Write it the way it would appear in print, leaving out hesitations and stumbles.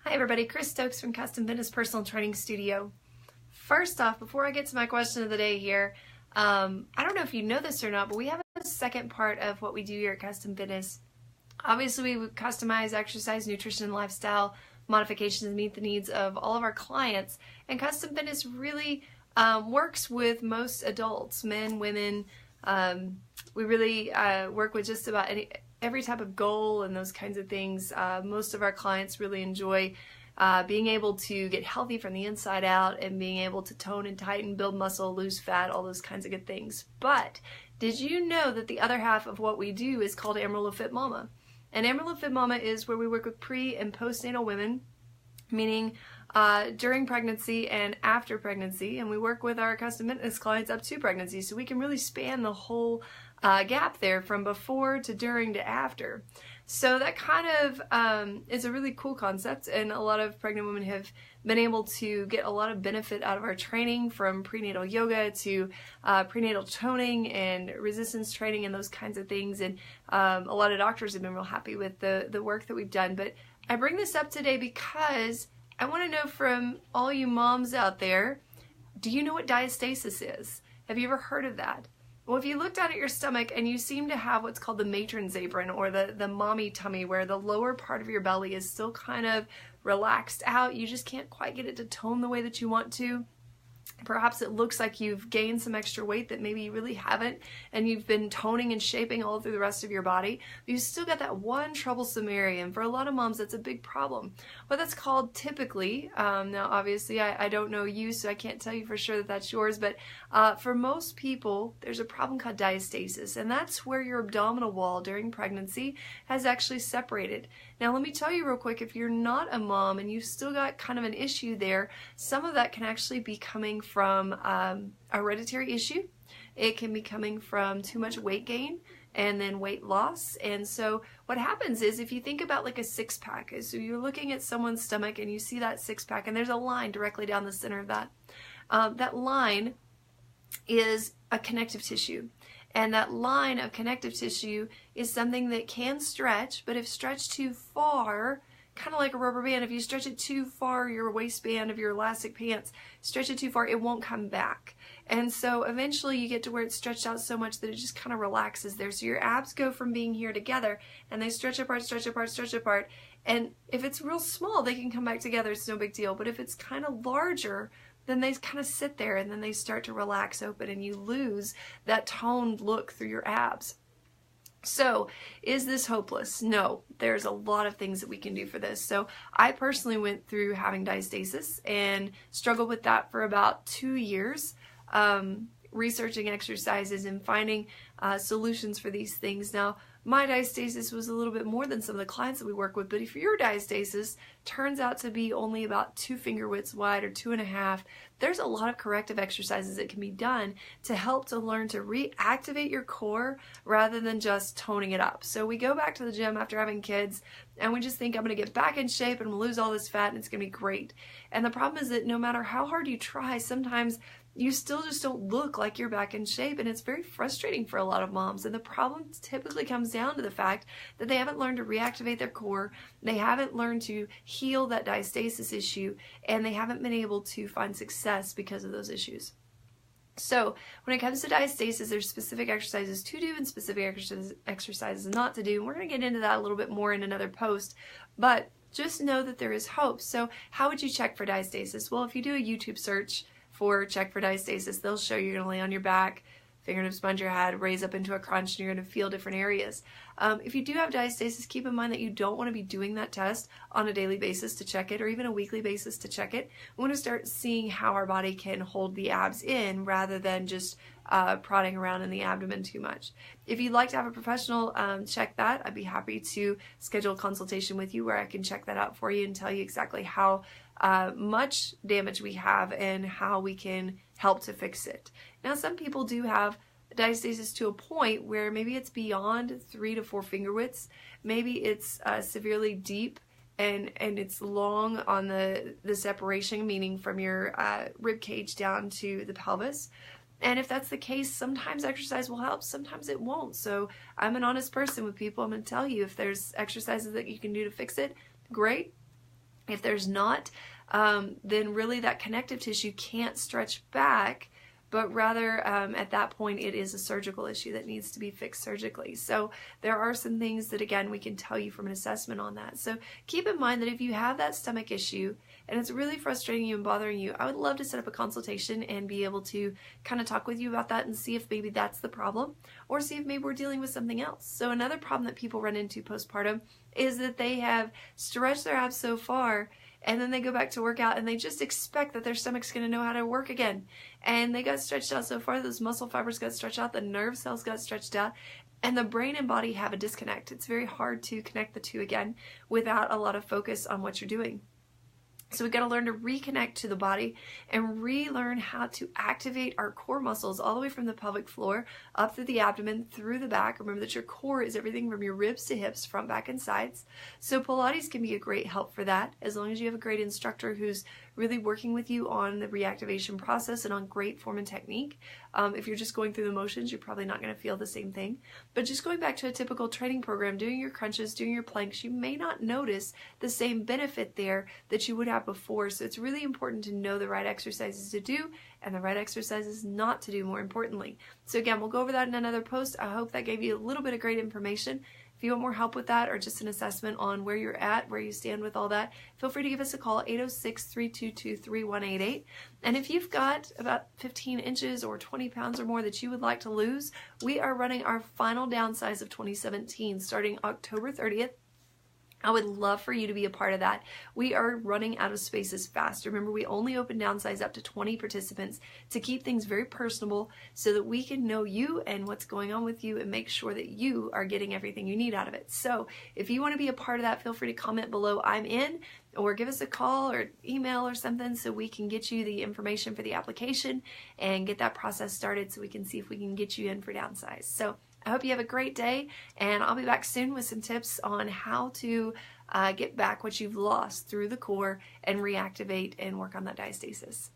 Hi everybody, Chris Stokes from Custom Fitness Personal Training Studio. First off, before I get to my question of the day here, I don't know if you know this or not, but we have a second part of what we do here at Custom Fitness. Obviously, we customize exercise, nutrition, and lifestyle modifications to meet the needs of all of our clients. And Custom Fitness really works with most adults, men, women. We really work with just about every type of goal and those kinds of things. Most of our clients really enjoy being able to get healthy from the inside out and being able to tone and tighten, build muscle, lose fat, all those kinds of good things. But did you know that the other half of what we do is called Amarillo Fit Mama? And Amarillo Fit Mama is where we work with pre- and postnatal women, meaning during pregnancy and after pregnancy, and we work with our custom fitness clients up to pregnancy, so we can really span the whole gap there from before to during to after. So that kind of is a really cool concept, and a lot of pregnant women have been able to get a lot of benefit out of our training, from prenatal yoga to prenatal toning and resistance training and those kinds of things. And a lot of doctors have been real happy with the work that we've done. But I bring this up today because I want to know from all you moms out there, do you know what diastasis is? Have you ever heard of that? Well, if you look down at your stomach and you seem to have what's called the matron's apron, or the mommy tummy, where the lower part of your belly is still kind of relaxed out, you just can't quite get it to tone the way that you want to. Perhaps it looks like you've gained some extra weight that maybe you really haven't, and you've been toning and shaping all through the rest of your body, but you still got that one troublesome area, and for a lot of moms that's a big problem. What that's called typically, now obviously I don't know you, so I can't tell you for sure that that's yours, but for most people there's a problem called diastasis, and that's where your abdominal wall during pregnancy has actually separated. Now let me tell you real quick, if you're not a mom and you've still got kind of an issue there, some of that can actually be coming from a hereditary issue. It can be coming from too much weight gain and then weight loss. And so what happens is, if you think about like a six-pack, so you're looking at someone's stomach and you see that six-pack, and there's a line directly down the center of that. That line is a connective tissue. And that line of connective tissue is something that can stretch, but if stretched too far, kind of like a rubber band, if you stretch it too far, your waistband of your elastic pants, stretch it too far, it won't come back. And so eventually you get to where it's stretched out so much that it just kind of relaxes there. So your abs go from being here together, and they stretch apart, stretch apart, stretch apart. And if it's real small, they can come back together, it's no big deal. But if it's kind of larger, then they kind of sit there, and then they start to relax open, and you lose that toned look through your abs. So, is this hopeless? No, there's a lot of things that we can do for this. So, I personally went through having diastasis and struggled with that for about 2 years, researching exercises and finding solutions for these things. Now, my diastasis was a little bit more than some of the clients that we work with, but if your diastasis turns out to be only about 2 finger widths wide or 2.5, there's a lot of corrective exercises that can be done to help to learn to reactivate your core rather than just toning it up. So we go back to the gym after having kids, and we just think, I'm going to get back in shape and I'm going to lose all this fat and it's going to be great. And the problem is that no matter how hard you try, sometimes you still just don't look like you're back in shape, and it's very frustrating for a lot of moms. And the problem typically comes down to the fact that they haven't learned to reactivate their core, they haven't learned to heal that diastasis issue, and they haven't been able to find success because of those issues. So when it comes to diastasis, there's specific exercises to do and specific exercises not to do. And we're going to get into that a little bit more in another post, but just know that there is hope. So how would you check for diastasis? Well, if you do a YouTube search for check for diastasis, they'll show you're going to lay on your back, fingertip sponge your head, raise up into a crunch, and you're going to feel different areas. If you do have diastasis, keep in mind that you don't want to be doing that test on a daily basis to check it, or even a weekly basis to check it. We want to start seeing how our body can hold the abs in rather than just prodding around in the abdomen too much. If you'd like to have a professional check that, I'd be happy to schedule a consultation with you where I can check that out for you and tell you exactly how much damage we have and how we can help to fix it. Now, some people do have diastasis to a point where maybe it's beyond 3 to 4 finger widths. Maybe it's severely deep and it's long on the separation, meaning from your rib cage down to the pelvis. And if that's the case, sometimes exercise will help, sometimes it won't. So I'm an honest person with people. I'm going to tell you, if there's exercises that you can do to fix it, great. If there's not, then really that connective tissue can't stretch back, but rather at that point it is a surgical issue that needs to be fixed surgically. So there are some things that, again, we can tell you from an assessment on that. So keep in mind that if you have that stomach issue and it's really frustrating you and bothering you, I would love to set up a consultation and be able to kind of talk with you about that and see if maybe that's the problem, or see if maybe we're dealing with something else. So another problem that people run into postpartum is that they have stretched their abs so far, and then they go back to work out and they just expect that their stomach's going to know how to work again. And they got stretched out so far, those muscle fibers got stretched out, the nerve cells got stretched out, and the brain and body have a disconnect. It's very hard to connect the two again without a lot of focus on what you're doing. So we've got to learn to reconnect to the body and relearn how to activate our core muscles all the way from the pelvic floor, up through the abdomen, through the back. Remember that your core is everything from your ribs to hips, front, back, and sides. So Pilates can be a great help for that, as long as you have a great instructor who's really working with you on the reactivation process and on great form and technique. If you're just going through the motions, you're probably not going to feel the same thing. But just going back to a typical training program, doing your crunches, doing your planks, you may not notice the same benefit there that you would have before. So it's really important to know the right exercises to do and the right exercises not to do, more importantly. So again, we'll go over that in another post. I hope that gave you a little bit of great information. If you want more help with that, or just an assessment on where you're at, where you stand with all that, feel free to give us a call, 806-322-3188. And if you've got about 15 inches or 20 pounds or more that you would like to lose, we are running our final downsize of 2017 starting October 30th. I would love for you to be a part of that. We are running out of spaces fast. Remember, we only open downsize up to 20 participants to keep things very personable so that we can know you and what's going on with you and make sure that you are getting everything you need out of it. So if you want to be a part of that, feel free to comment below "I'm in," or give us a call or email or something so we can get you the information for the application and get that process started so we can see if we can get you in for downsize. So I hope you have a great day, and I'll be back soon with some tips on how to get back what you've lost through the core and reactivate and work on that diastasis.